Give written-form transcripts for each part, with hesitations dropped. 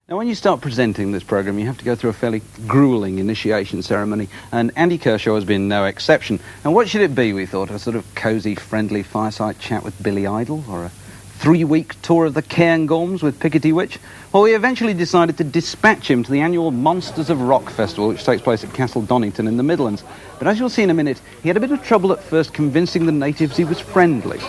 Now, when you start presenting this programme, you have to go through a fairly gruelling initiation ceremony, and Andy Kershaw has been no exception. And what should it be, we thought? A sort of cosy, friendly fireside chat with Billy Idol, or a 3-week tour of the Cairngorms with Pickety Witch? Well, we eventually decided to dispatch him to the annual Monsters of Rock Festival, which takes place at Castle Donnington in the Midlands. But as you'll see in a minute, he had a bit of trouble at first convincing the natives he was friendly.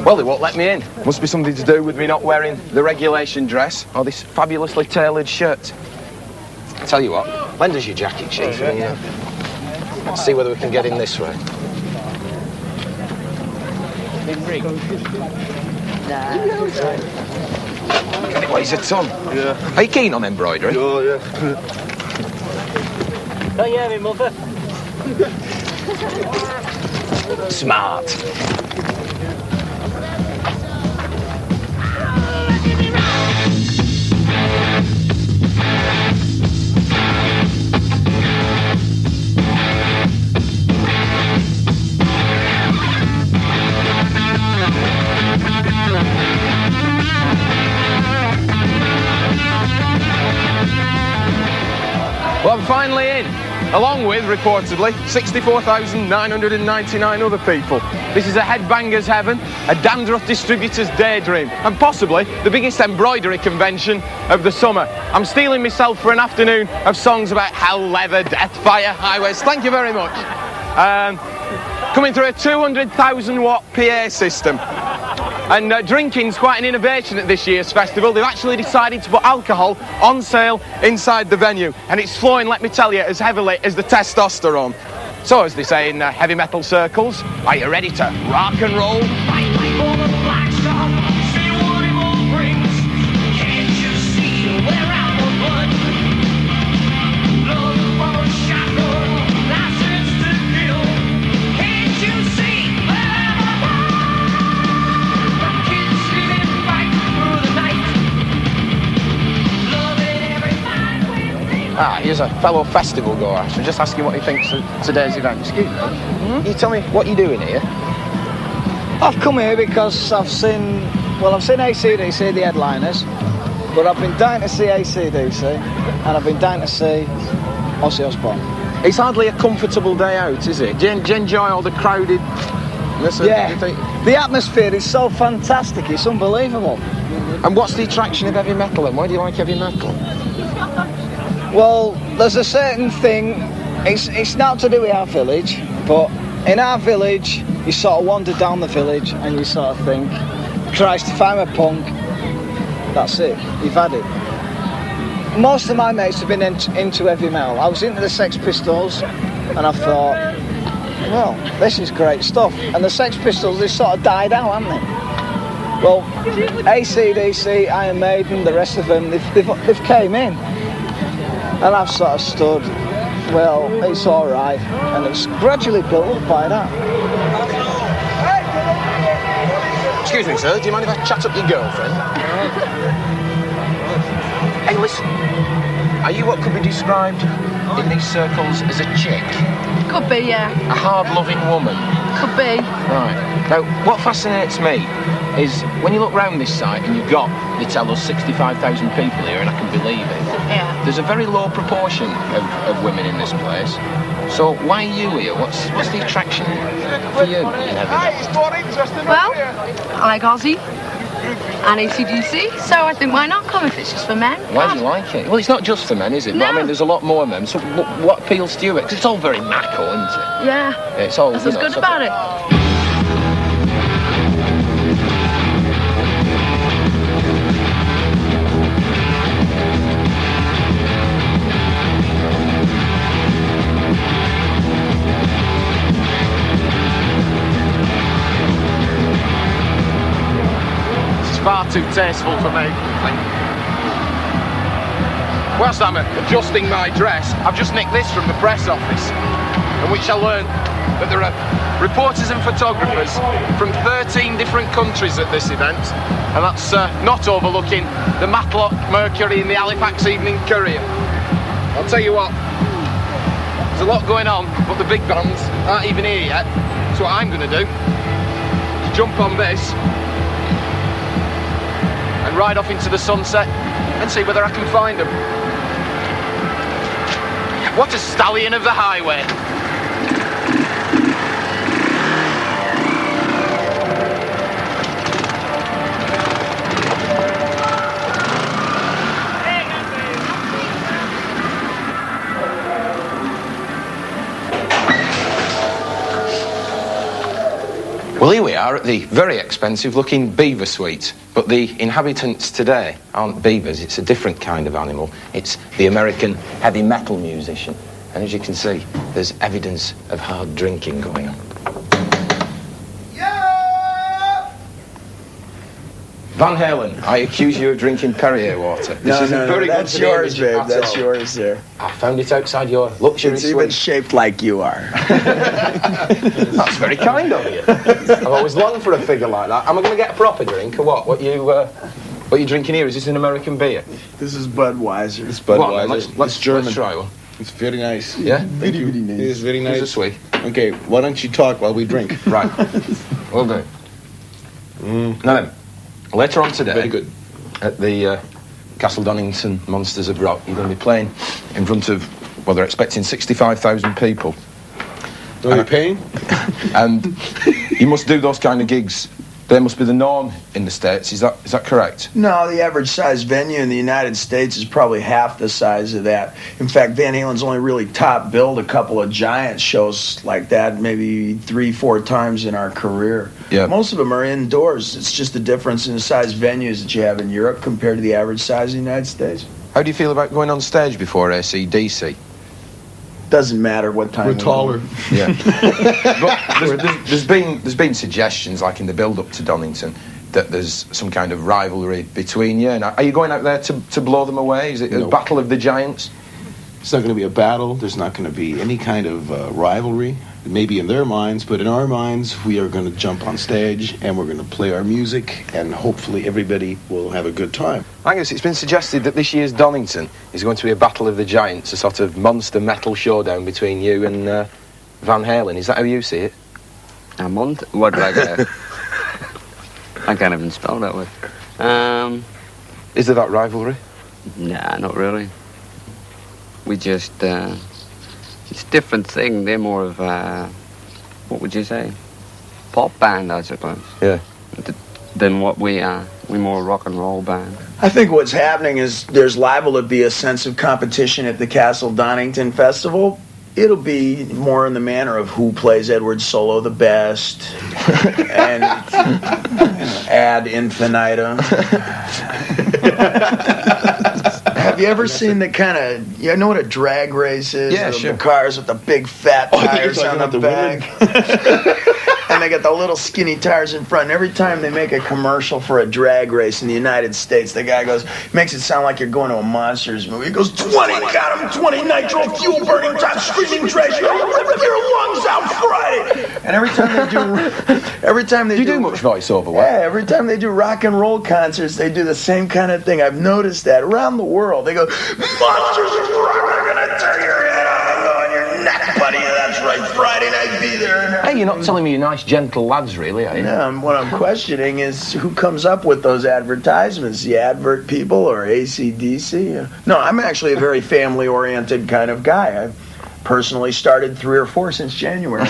Well, they won't let me in. Must be something to do with me not wearing the regulation dress or this fabulously tailored shirt. Tell you what, lend us your jacket, Chief, and let's see whether we can get in this way. It weighs a ton. Yeah. Are you keen on embroidery? Oh, yeah. Don't you hear me, mother? Smart. Well, I'm finally in, along with, reportedly, 64,999 other people. This is a headbanger's heaven, a dandruff distributor's daydream, and possibly the biggest embroidery convention of the summer. I'm steeling myself for an afternoon of songs about hell, leather, death, fire, highways. Thank you very much. Coming through a 200,000 watt PA system. And drinking's quite an innovation at this year's festival. They've actually decided to put alcohol on sale inside the venue, and it's flowing, let me tell you, as heavily as the testosterone. So, as they say in heavy metal circles, are you ready to rock and roll? Here's a fellow festival goer. I should just ask him what he thinks of today's event. Excuse me. Can you tell me what you're doing here? I've come here because I've seen AC/DC, the headliners, but I've been down to see AC/DC, and I've been down to see Ozzy Osbourne. It's hardly a comfortable day out, is it? Do you enjoy all the crowded... Yeah, the atmosphere is so fantastic, it's unbelievable. And what's the attraction of heavy metal, and why do you like heavy metal? Well, there's a certain thing, it's not to do with our village, but in our village, you sort of wander down the village and you sort of think, Christ, if I'm a punk, that's it, you've had it. Most of my mates have been into heavy metal. I was into the Sex Pistols, and I thought, well, this is great stuff. And the Sex Pistols, they sort of died out, haven't they? Well, AC/DC, Iron Maiden, the rest of them, they've came in. And I've sort of stood, well, it's all right, and it's gradually built up by that. Excuse me, sir, do you mind if I chat up your girlfriend? Hey, listen, are you what could be described in these circles as a chick? Could be, yeah. A hard-loving woman? Could be. Right. Now, what fascinates me is when you look round this site and you've got, they tell us, 65,000 people here, and I can believe it. Yeah. There's a very low proportion of women in this place. So why are you here? What's the attraction for you in heavy metal? Well, I like Ozzy and AC/DC, so I think why not come if it's just for men? Why do you like it? Well, it's not just for men, is it? No. But I mean, there's a lot more men. So what appeals to you? Because it's all very macro, isn't it? Yeah. It's all. That's what's good about it. Far too tasteful for me. Whilst I'm adjusting my dress, I've just nicked this from the press office, in which I learned that there are reporters and photographers from 13 different countries at this event, and that's not overlooking the Matlock Mercury and the Halifax Evening Courier. I'll tell you what. There's a lot going on, but the big bands aren't even here yet. So what I'm going to do is jump on this and ride off into the sunset and see whether I can find them. What a stallion of the highway. Well, here we are at the very expensive-looking beaver suite, but the inhabitants today aren't beavers. It's a different kind of animal. It's the American heavy metal musician. And as you can see, there's evidence of hard drinking going on. Van Halen, I accuse you of drinking Perrier water. This is a very that's good yours, babe. at That's all. yours there. I found it outside your luxury It's even suite. shaped like you are. That's very kind of you. I've always longed for a figure like that. Am I going to get a proper drink or what? What you drinking here? Is this an American beer? This is Budweiser. It's Go on, Budweiser. then, let's German. Let's try one. It's very nice. Yeah? Thank you. It is very Here's a nice. sweet. Okay, why don't you talk while we drink? Right. Will do. Now then, later on today, Very good. at the Castle Donnington Monsters of Rock, you're going to be playing in front of, well, they're expecting 65,000 people. Are you paying? And you must do those kind of gigs. They must be the norm in the States. Is that correct? No, the average size venue in the United States is probably half the size of that. In fact, Van Halen's only really top billed a couple of giant shows like that, maybe 3-4 times in our career. Yeah. Most of them are indoors. It's just the difference in the size venues that you have in Europe compared to the average size in the United States. How do you feel about going on stage before AC/DC? Doesn't matter what time. We're we taller. go. Yeah. But there's been suggestions, like in the build-up to Donington, that there's some kind of rivalry between you. Now, are you going out there to blow them away? Is it a No. battle of the giants? It's not going to be a battle. There's not going to be any kind of rivalry. Maybe in their minds, but in our minds, we are going to jump on stage and we're going to play our music, and hopefully everybody will have a good time. Angus, it's been suggested that this year's Donington is going to be a battle of the giants, a sort of monster metal showdown between you and Van Halen. Is that how you see it? A month? What did I get? I can't even spell that word. Is there that rivalry? Nah, not really. We just, it's a different thing. They're more of a, what would you say? Pop band, I suppose. Yeah. Than what we are. We're more a rock and roll band. I think what's happening is there's liable to be a sense of competition at the Castle Donington Festival. It'll be more in the manner of who plays Edward's solo the best, and ad infinitum. Have you ever seen the kind of, you know what a drag race is? Yeah, sure. The cars with the big fat tires you're on talking the about back. And they got the little skinny tires in front. And every time they make a commercial for a drag race in the United States, the guy goes, makes it sound like you're going to a Monsters movie. He goes, 20, got him, 20 nitro fuel burning time, screaming trash, you'll rip your lungs out Friday. And every time they Do you do much voiceover work? yeah, every time they do rock and roll concerts, they do the same kind of thing. I've noticed that around the world. They go, Monsters of Rock are going to tear your head off and go on your neck, buddy. That's right, Friday night, be there. Hey, you're not telling me you're nice, gentle lads, really, are you? Yeah, what I'm questioning is who comes up with those advertisements, the advert people or AC/DC? No, I'm actually a very family-oriented kind of guy. I've personally started 3 or 4 since January.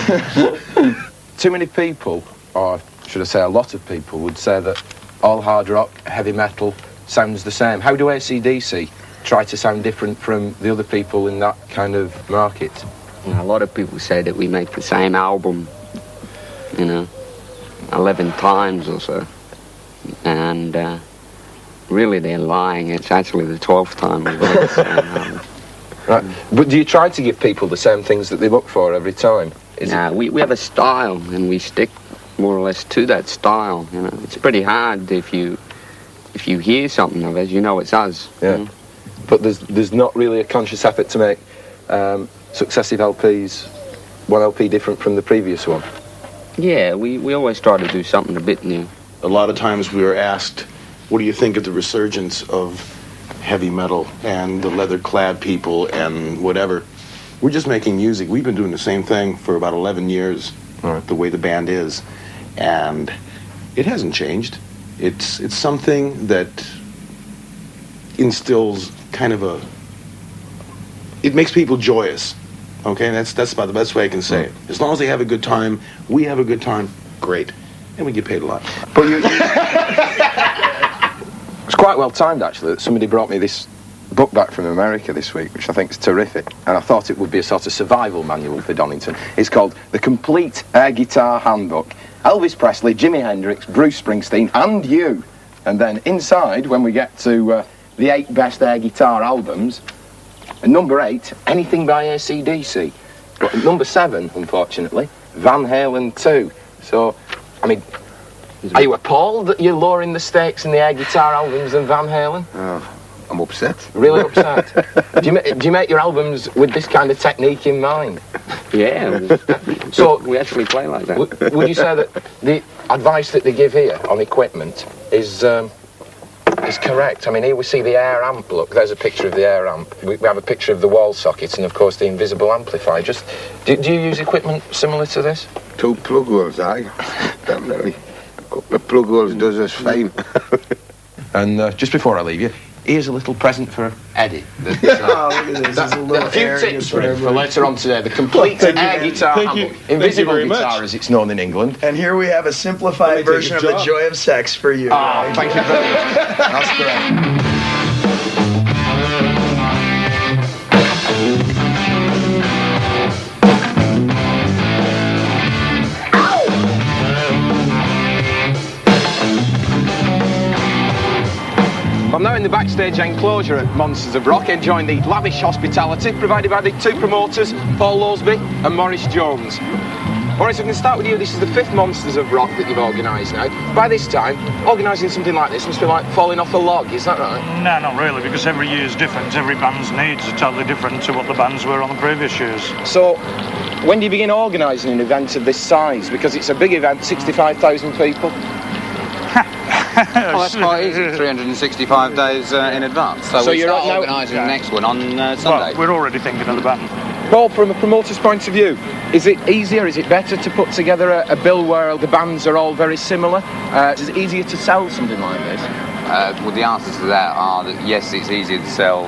Too many people, or should I say a lot of people, would say that all hard rock, heavy metal sounds the same. How do AC/DC try to sound different from the other people in that kind of market? And a lot of people say that we make the same album, 11 times or so. And really they're lying. It's actually the 12th time we've done the same album. Right. But do you try to give people the same things that they look for every time? We have a style, and we stick more or less to that style. It's pretty hard if you hear something of us, you know it's us. Yeah. But there's not really a conscious effort to make successive LPs, one LP different from the previous one. Yeah, we always try to do something a bit new. A lot of times we are asked, what do you think of the resurgence of heavy metal and the leather-clad people and whatever. We're just making music. We've been doing the same thing for about 11 years, the way the band is, and it hasn't changed. It's something that instills kind of it makes people joyous. Okay, that's about the best way I can say it. As long as they have a good time, we have a good time, great. And we get paid a lot. But it's quite well timed, actually, that somebody brought me this book back from America this week, which I think is terrific. And I thought it would be a sort of survival manual for Donnington. It's called The Complete Air Guitar Handbook. Elvis Presley, Jimi Hendrix, Bruce Springsteen, and you. And then inside, when we get to the 8 best air guitar albums, and number 8, anything by AC/DC. But at number 7, unfortunately, Van Halen 2. So, I mean, are you appalled that you're lowering the stakes in the air guitar albums than Van Halen? Oh, I'm upset. Really upset? do you make your albums with this kind of technique in mind? Yeah. So we actually play like that. Would you say that the advice that they give here on equipment is correct? I mean, here we see the air amp. Look, there's a picture of the air amp. We have a picture of the wall sockets and, of course, the invisible amplifier. Just, do you use equipment similar to this? 2 plug holes, aye. Definitely. A couple of plug holes does us fine. And just before I leave you, here's a little present for Eddie. Oh, look at this. This is a little A few air tips guitar. for later on today. The complete air guitar handbook. Invisible guitar, as it's known in England. And here we have a simplified version of The Joy of Sex for you. Ah, thank you very much. That's great. I'm now in the backstage enclosure at Monsters of Rock, enjoying the lavish hospitality provided by the 2 promoters, Paul Lowsby and Maurice Jones. Maurice, we can start with you. This is the 5th Monsters of Rock that you've organised now. By this time, organising something like this must be like falling off a log, is that right? No, not really, because every year is different. Every band's needs are totally different to what the bands were on the previous years. So, when do you begin organising an event of this size? Because it's a big event, 65,000 people. Well, that's quite easy, 365 days in advance. So we you're start now organising the next one on Sunday. Well, we're already thinking of the band. Paul, from a promoter's point of view, is it easier, is it better to put together a bill where the bands are all very similar? Is it easier to sell something like this? Well, the answers to that are that yes, it's easier to sell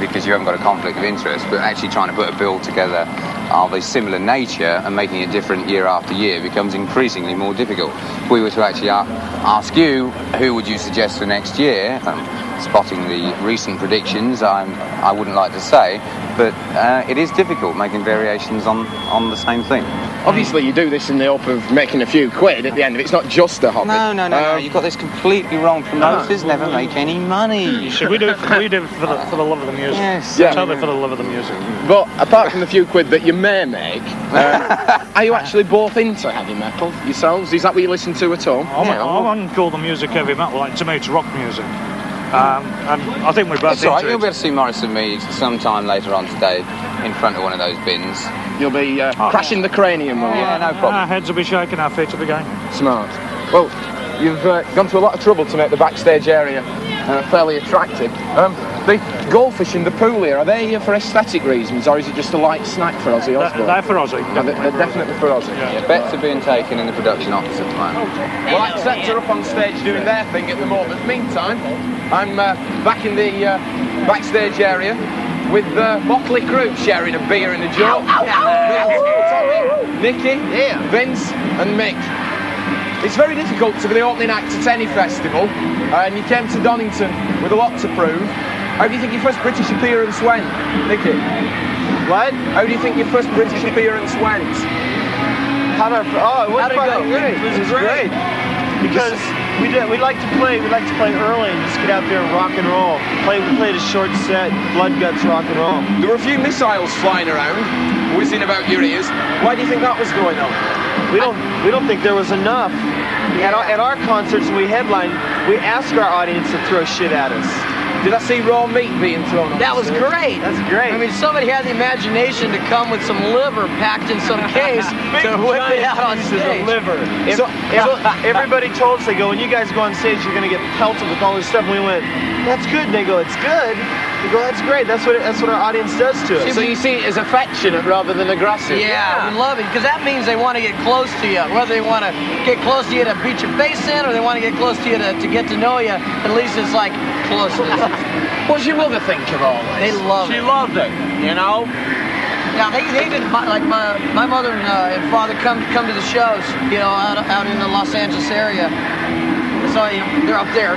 because you haven't got a conflict of interest, but actually trying to put a bill together of a similar nature and making it different year after year becomes increasingly more difficult. If we were to actually ask you, who would you suggest for next year? Spotting the recent predictions, I wouldn't like to say, but it is difficult making variations on the same thing. Obviously, you do this in the hope of making a few quid at the end of it. It's not just a hobby. No. You've got this completely wrong. Promoters never make any money. You see, we do it for the love of the music. Yes. Yeah. Totally for the love of the music. But apart from the few quid that you may make, are you actually both into heavy metal yourselves? Is that what you listen to at home? I wouldn't call the music heavy metal. Like, to me, it's rock music. And I think we're both It's all right. into You'll be it. able to see Maurice and me sometime later on today in front of one of those bins. You'll be crashing the cranium, will you? Yeah, no problem. Our heads will be shaking, our feet will be going. Smart. Well, you've gone to a lot of trouble to make the backstage area fairly attractive. The goldfish in the pool here, are they here for aesthetic reasons, or is it just a light snack for Ozzy Osbourne? They're for Ozzy. They're definitely for Ozzy. Yeah, bets are being taken in the production office at the moment. Well, Accept are up on stage doing their thing at the moment. Meantime, I'm back in the backstage area with the Motley crew sharing a beer and a joke. Tommy, Nicky, Vince and Mick. It's very difficult to be the opening act at any festival, and you came to Donnington with a lot to prove. How do you think your first British appearance went, Nicky? What? How do you think your first British appearance went? It was great. Because we like to play early and just get out there and rock and roll. We played a short set, blood guts rock and roll. There were a few missiles flying around, whizzing about your ears. Why do you think that was going on? We don't think there was enough. At our concerts when we headline, we ask our audience to throw shit at us. Did I see raw meat being thrown on That was stage? great. That's great. I mean, somebody had the imagination to come with some liver packed in some case to whip it out on stage. Liver. Everybody told us, they go, when you guys go on stage, you're going to get pelted with all this stuff. And we went, that's good. And they go, it's good. We go, that's great. That's what our audience does to us. So you see it as affectionate rather than aggressive? Yeah, we love it, because that means they want to get close to you. Whether they want to get close to you to beat your face in, or they want to get close to you to get to know you, at least it's like closeness. What's your mother think of all this? They love it. She loved it, you know? Now they did, like my mother and father come to the shows, you know, out in the Los Angeles area. So you know, they're up there,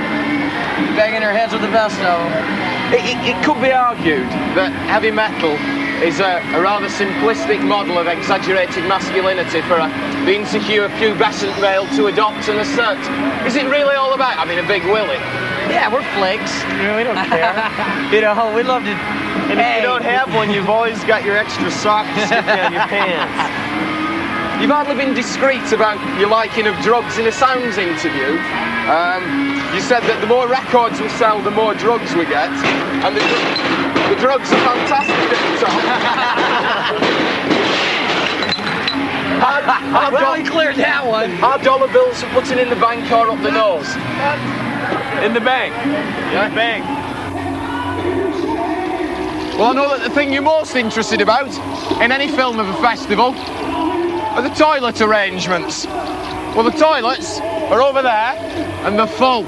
banging their heads with the best of them. It could be argued that heavy metal is a rather simplistic model of exaggerated masculinity for the insecure pubescent male to adopt and assert. Is it really all about having a big willy? Yeah, we're flakes. We don't care. You know, we love to. And if you don't have one, you've always got your extra sock to stick down your pants. You've hardly been discreet about your liking of drugs in a Sounds interview. You said that the more records we sell, the more drugs we get, and the drugs are fantastic at the top. Well, we cleared that one. Are dollar bills for putting in the bank or up the nose? In the bank. Yeah, bank. Well, I know that the thing you're most interested about in any film of a festival are the toilet arrangements. Well, the toilets are over there and they're full.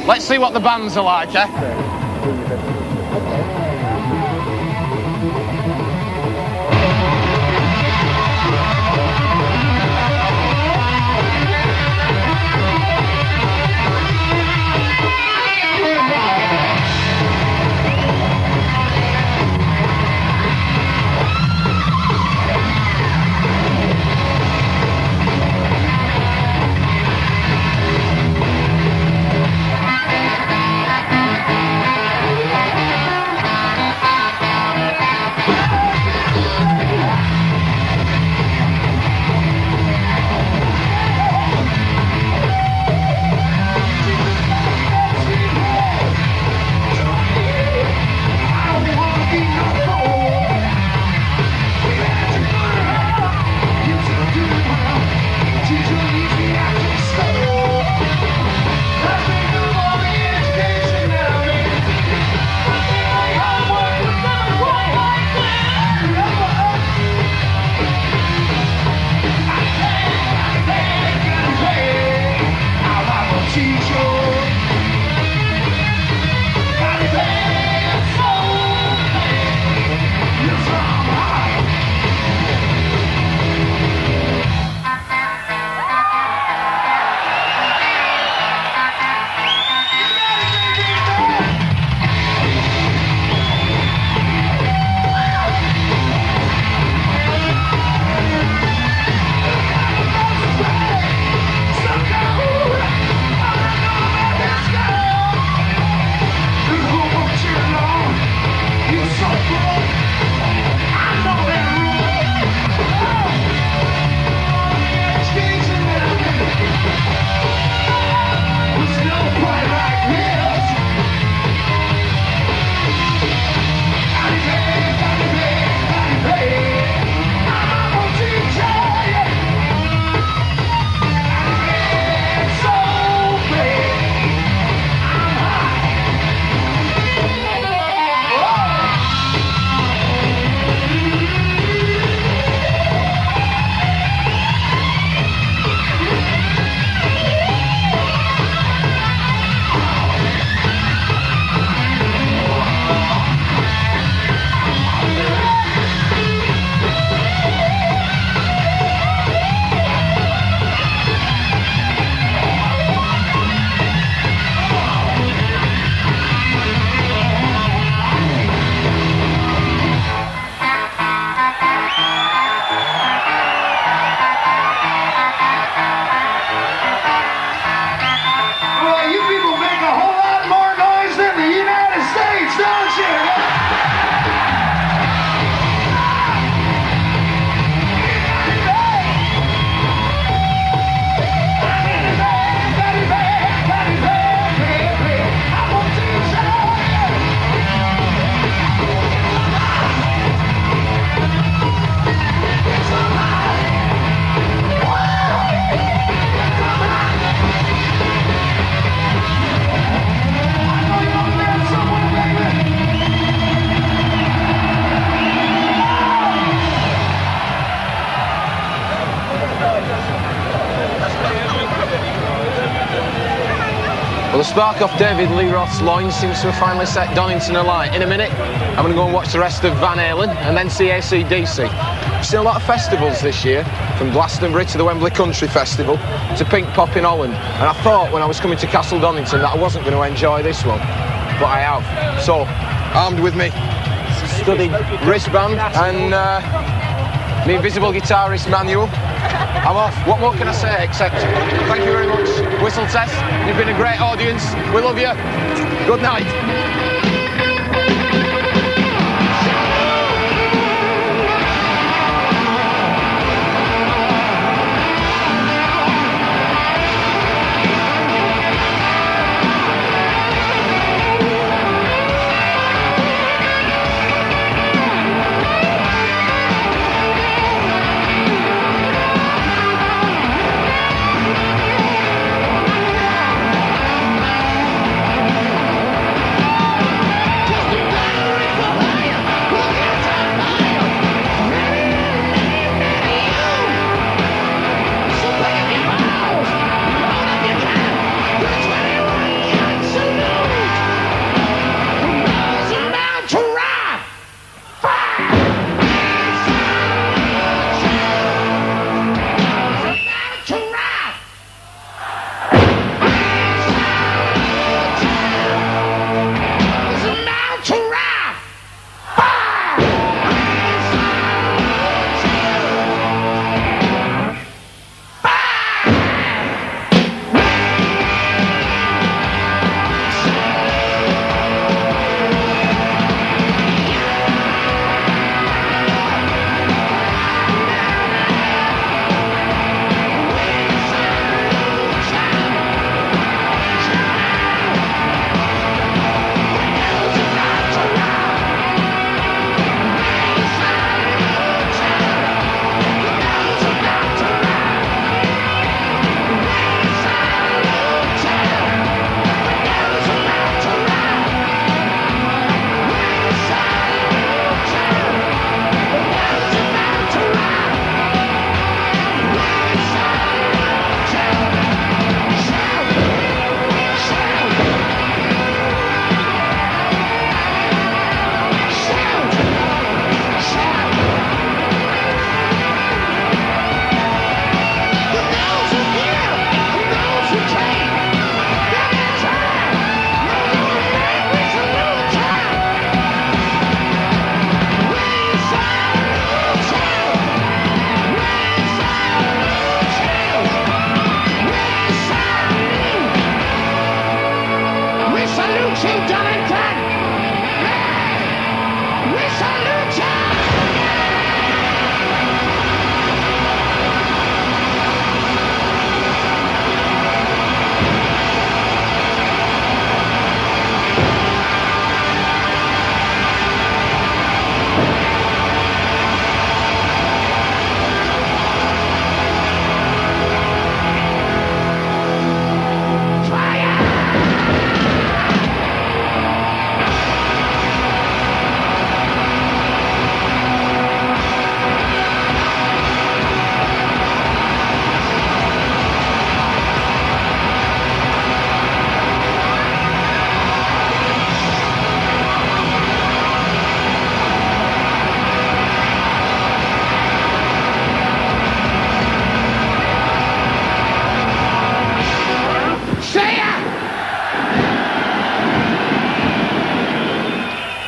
Let's see what the bands are like, eh? Well, the spark off David Lee Roth's loins seems to have finally set Donnington alight. In a minute, I'm going to go and watch the rest of Van Halen and then see AC/DC. I've seen a lot of festivals this year, from Glastonbury to the Wembley Country Festival to Pink Pop in Holland. And I thought when I was coming to Castle Donington that I wasn't going to enjoy this one, but I have. So, armed with me studded wristband and the invisible guitarist manual, I'm off. What more can I say except thank you very much, Whistle Test. You've been a great audience. We love you. Good night.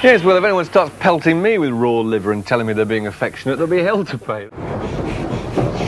Yes, well, if anyone starts pelting me with raw liver and telling me they're being affectionate, there'll be hell to pay.